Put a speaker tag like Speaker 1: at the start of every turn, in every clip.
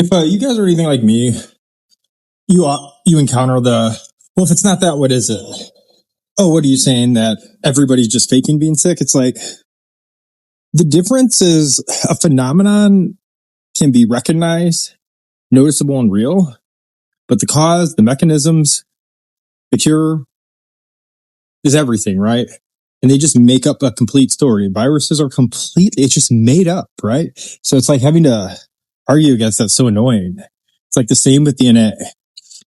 Speaker 1: If you guys are anything like me, you encounter well, if it's not that, what is it? Oh, what are you saying, that everybody's just faking being sick? It's like the difference is a phenomenon can be recognized, noticeable, and real, but the cause, the mechanisms, the cure is everything, right? And they just make up a complete story. Viruses are completely, it's just made up, right? So it's like having to argue against that's so annoying. It's like the same with DNA.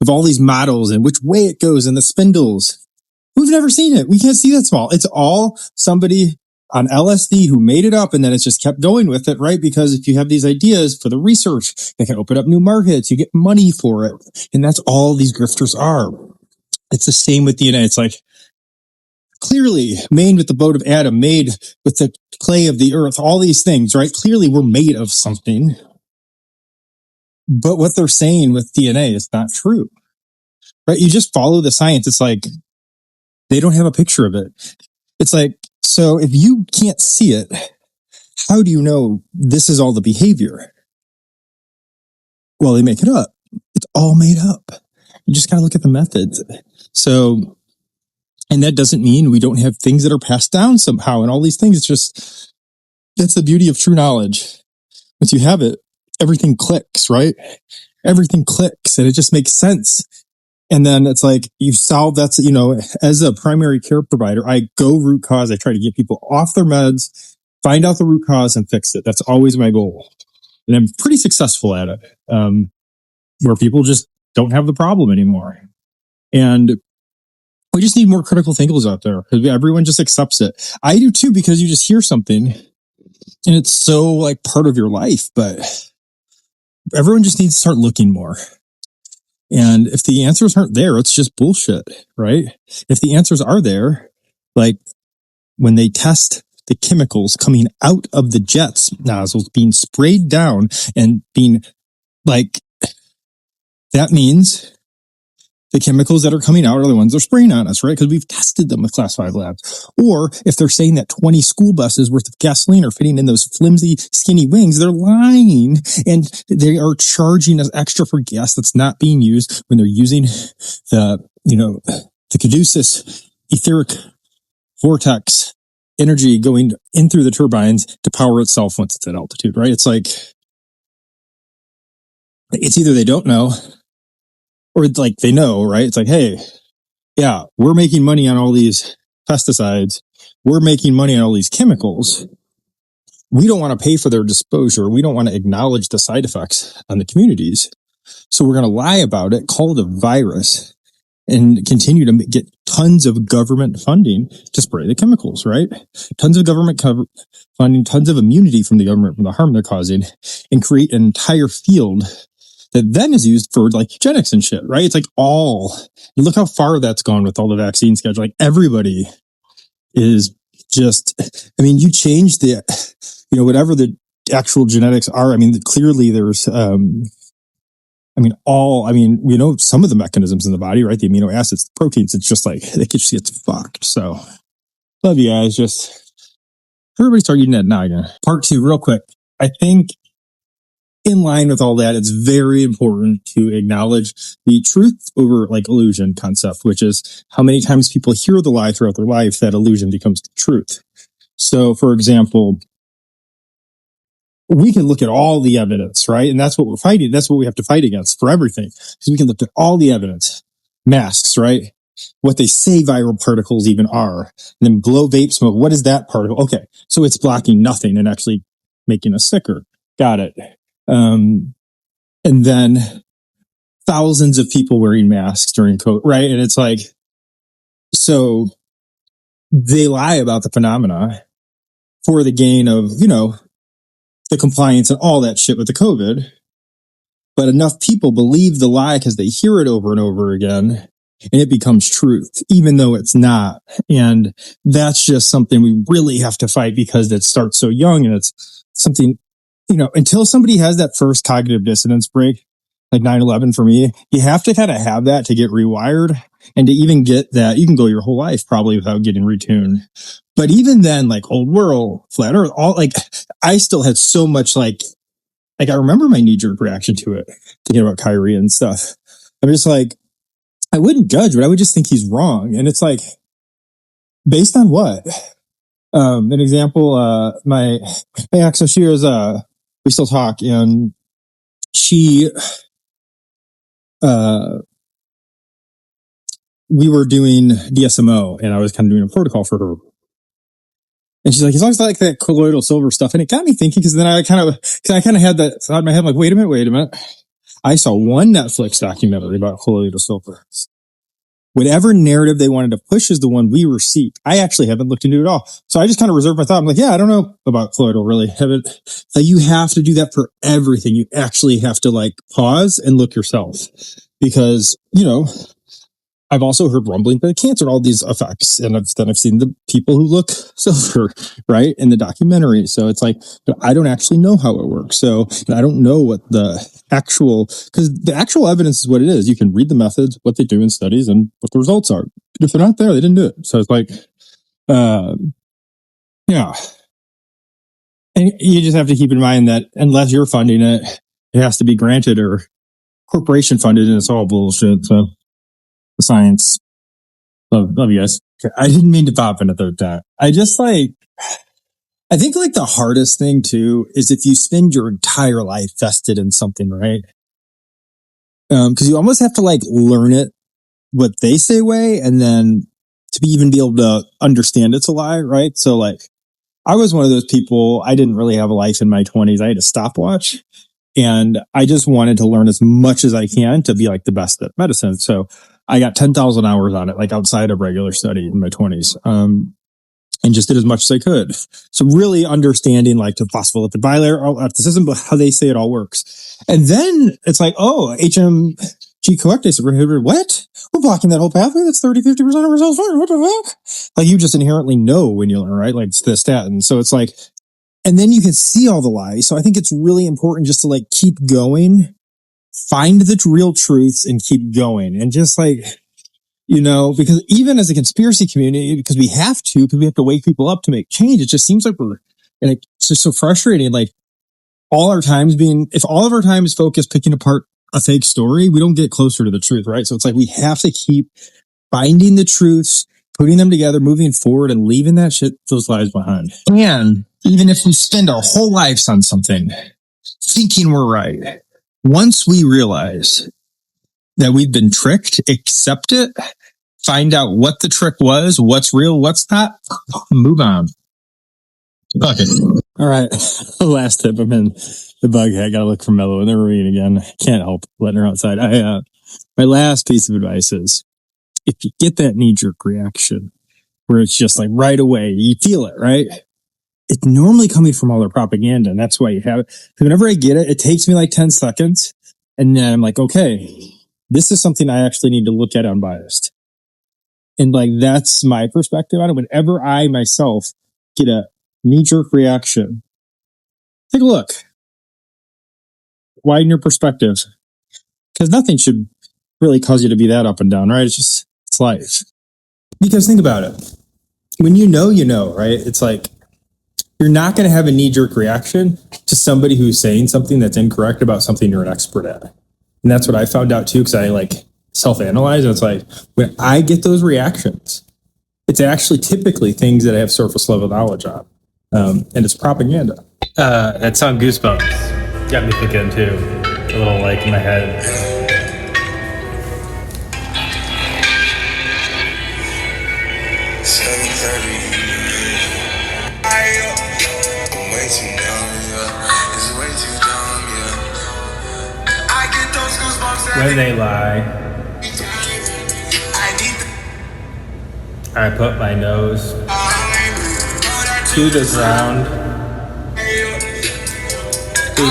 Speaker 1: With all these models and which way it goes and the spindles. We've never seen it. We can't see that small. It's all somebody on LSD who made it up, and then it's just kept going with it, right? Because if you have these ideas for the research, they can open up new markets. You get money for it. And that's all these grifters are. It's the same with DNA. It's like, clearly made with the boat of Adam, made with the clay of the earth, all these things, right? Clearly we're made of something. But what they're saying with DNA is not true, right? You just follow the science. It's like, they don't have a picture of it. It's like, so if you can't see it, how do you know this is all the behavior? Well, they make it up. It's all made up. You just got to look at the methods. So, and that doesn't mean we don't have things that are passed down somehow and all these things. It's just, that's the beauty of true knowledge. Once you have it, everything clicks, right? Everything clicks and it just makes sense. And then it's like, you've solved that's, as a primary care provider, I go root cause. I try to get people off their meds, find out the root cause and fix it. That's always my goal. And I'm pretty successful at it, where people just don't have the problem anymore. And we just need more critical thinkers out there because everyone just accepts it. I do too, because you just hear something and it's so like part of your life, but everyone just needs to start looking more. And if the answers aren't there, it's just bullshit, right? If the answers are there, like when they test the chemicals coming out of the jets nozzles being sprayed down and being like, that means the chemicals that are coming out are the ones they're spraying on us, right? Because we've tested them with Class 5 labs. Or if they're saying that 20 school buses worth of gasoline are fitting in those flimsy, skinny wings, they're lying. And they are charging us extra for gas that's not being used when they're using the Caduceus etheric vortex energy going in through the turbines to power itself once it's at altitude, right? It's like, it's either they don't know, or it's like they know, right? It's like, hey, yeah, we're making money on all these pesticides. We're making money on all these chemicals. We don't want to pay for their disposal. We don't want to acknowledge the side effects on the communities. So we're going to lie about it, call it a virus, and continue to get tons of government funding to spray the chemicals, right? Tons of government funding, tons of immunity from the government, from the harm they're causing, and create an entire field that then is used for like eugenics and shit, right? It's like look how far that's gone with all the vaccine schedule. Like everybody is just, you change the, whatever the actual genetics are. Clearly there's, we know some of the mechanisms in the body, right? The amino acids, the proteins, it's just like, it just gets fucked. So love you guys. Just everybody start eating that noggin. Part 2, real quick. I think in line with all that, it's very important to acknowledge the truth over like illusion concept, which is how many times people hear the lie throughout their life that illusion becomes the truth. So, for example, we can look at all the evidence, right? And that's what we're fighting. That's what we have to fight against for everything. Because we can look at all the evidence, masks, right? What they say viral particles even are. And then blow vape smoke. What is that particle? Okay. So it's blocking nothing and actually making us sicker. Got it. And then thousands of people wearing masks during COVID, right? And it's like, so they lie about the phenomena for the gain of, the compliance and all that shit with the COVID. But enough people believe the lie because they hear it over and over again and it becomes truth, even though it's not. And that's just something we really have to fight because it starts so young and it's something, until somebody has that first cognitive dissonance break, like 9/11 for me, you have to kind of have that to get rewired. And to even get that, you can go your whole life probably without getting retuned. But even then, like old world, flat earth, all like, I still had so much like like, I remember my knee-jerk reaction to it, thinking about Kyrie and stuff. I'm just like, I wouldn't judge, but I would just think he's wrong. And it's like, based on what? An example, my ex, so she was, we still talk, and she, we were doing DSMO, and I was kind of doing a protocol for her. And she's like, as long as I like that colloidal silver stuff. And it got me thinking, because then I kind of had that thought in my head, like, wait a minute. I saw one Netflix documentary about colloidal silver. Whatever narrative they wanted to push is the one we receive. I actually haven't looked into it at all. So I just kind of reserved my thought. I'm like, yeah, I don't know about colloidal really. So you have to do that for everything. You actually have to like pause and look yourself, because, you know, I've also heard rumbling about cancer and all these effects. And then I've seen the people who look silver, right, in the documentary. So it's like, I don't actually know how it works. So I don't know what the actual, because the actual evidence is what it is. You can read the methods, what they do in studies, and what the results are. But if they're not there, they didn't do it. So it's like, yeah. And you just have to keep in mind that unless you're funding it, it has to be granted or corporation funded, and it's all bullshit. So the science. Love you guys. Okay, I didn't mean to pop in a third time. I think like the hardest thing too is if you spend your entire life vested in something, right? Because you almost have to like learn it what they say way, and then to even be able to understand it's a lie, right? So like, I was one of those people. I didn't really have a life in my 20s. I had a stopwatch, and I just wanted to learn as much as I can to be like the best at medicine. So I got 10,000 hours on it, like outside of regular study in my 20s, and just did as much as I could. So really understanding like the phospholipid bilayer system, but how they say it all works. And then it's like, oh, HMG coactase inhibitor, what? We're blocking that whole pathway. That's 30-50% of results. What the fuck? Like, you just inherently know when you learn, right? Like, it's the statin. So it's like, and then you can see all the lies. So I think it's really important just to like keep going, find the real truths and keep going. And just like, you know, because even as a conspiracy community, because we have to wake people up to make change. It just seems like and it's just so frustrating. Like, if all of our time is focused picking apart a fake story, we don't get closer to the truth, right? So it's like, we have to keep finding the truths, putting them together, moving forward, and leaving those lies behind. And even if we spend our whole lives on something, thinking we're right, once we realize that we've been tricked, accept it, find out what the trick was, what's real, what's not, move on. Okay. All right. Last tip. I'm in the bug head. I gotta look for Mello in the ravine again. Can't help letting her outside. My last piece of advice is, if you get that knee-jerk reaction where it's just like right away, you feel it, right? It's normally coming from all their propaganda, and that's why you have it. So whenever I get it, it takes me like 10 seconds, and then I'm like, okay, this is something I actually need to look at unbiased. And like, that's my perspective on it. Whenever I myself get a knee-jerk reaction, take a look. Widen your perspective. Because nothing should really cause you to be that up and down, right? It's life. Because think about it. When you know, right? It's like, you're not going to have a knee-jerk reaction to somebody who's saying something that's incorrect about something you're an expert at. And that's what I found out too, because I like self-analyze. And it's like, when I get those reactions, it's actually typically things that I have surface level knowledge on. And it's propaganda. That song Goosebumps got me thinking too. A little like in my head. When they lie, I put my nose to the ground. We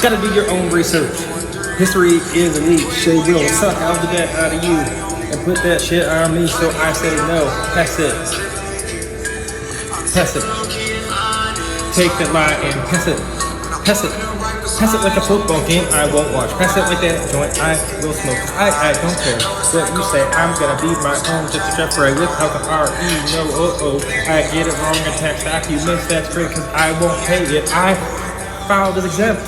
Speaker 1: gotta do your own research. History is elite. They will suck all the debt out of you and put that shit on me. So I say no. That's it. Pass it. Take that lie and pass it.
Speaker 2: Pass it. Pass it like a football game, I won't watch. Pass it like that joint, I will smoke. I don't care what you say, I'm gonna be my own. Just a Jeffrey without the R-E, no I get it wrong in tax documents, that's great, cause I won't pay it. I filed as exempt.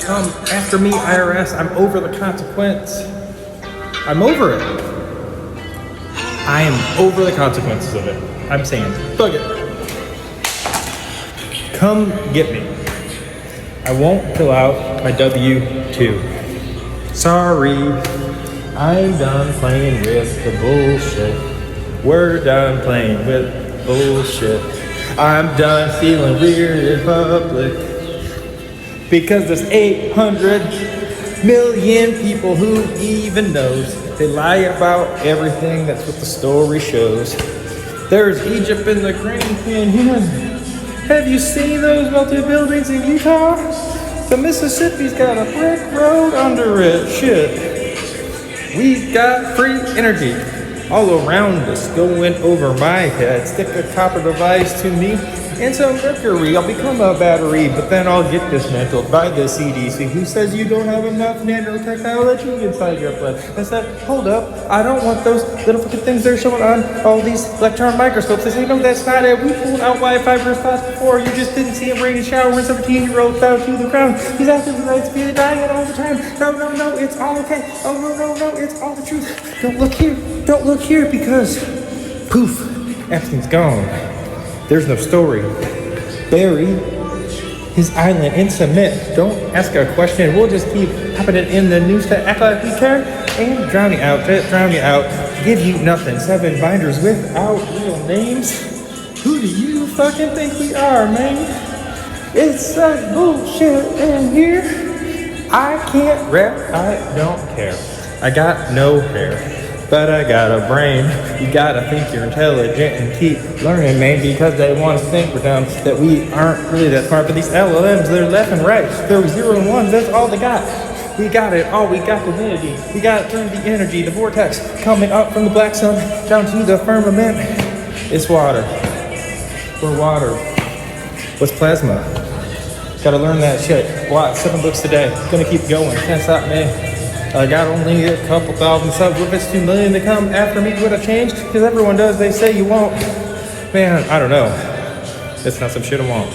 Speaker 2: Come after me, IRS, I'm over the consequence. I'm over it. I am over the consequences of it. I'm saying, fuck it. Come get me. I won't fill out my W-2. Sorry, I'm done playing with the bullshit. We're done playing with bullshit. I'm done feeling weird in public. Because there's 800 million people who even knows. They lie about everything, that's what the story shows. There's Egypt in the Grand Canyon. Have you seen those melted buildings in Utah? The Mississippi's got a brick road under it. Shit. We got free energy all around us going over my head. Stick a copper device to me and some mercury. I'll become a battery, but then I'll get dismantled by the CDC, who says you don't have enough nanotechnology inside your blood. I said, hold up, I don't want those little fucking things they're showing on all these electron microscopes. They say, no, that's not it. We pulled out Wi-Fi first class before. You just didn't see him rain a shower when 17-year-old fell to the ground. He's actively right to be dying all the time. No, it's all okay. Oh, no, it's all the truth. Don't look here, because poof, Epstein's gone. There's no story. Bury his island in cement. Don't ask a question. We'll just keep popping it in the news to act like we care and drown you out. Give you nothing. 7 binders without real names. Who do you fucking think we are, man? It's such bullshit in here. I can't rap. I don't care. I got no hair, but I got a brain. You gotta think you're intelligent and keep learning, man, because they want us to think we're dumb, that we aren't really that smart. But these LLMs, they're left and right. They're 0 and 1s, that's all they got. We got it all, we got divinity. We got it through the energy, the vortex coming up from the black sun down to the firmament. It's water. We're water. What's plasma? Gotta learn that shit. Watch 7 books today. Gonna keep going. Can't stop me. I got only a couple thousand subs. If it's 2 million to come after me, would I change? Because everyone does. They say you won't. Man, I don't know. It's not some shit I want.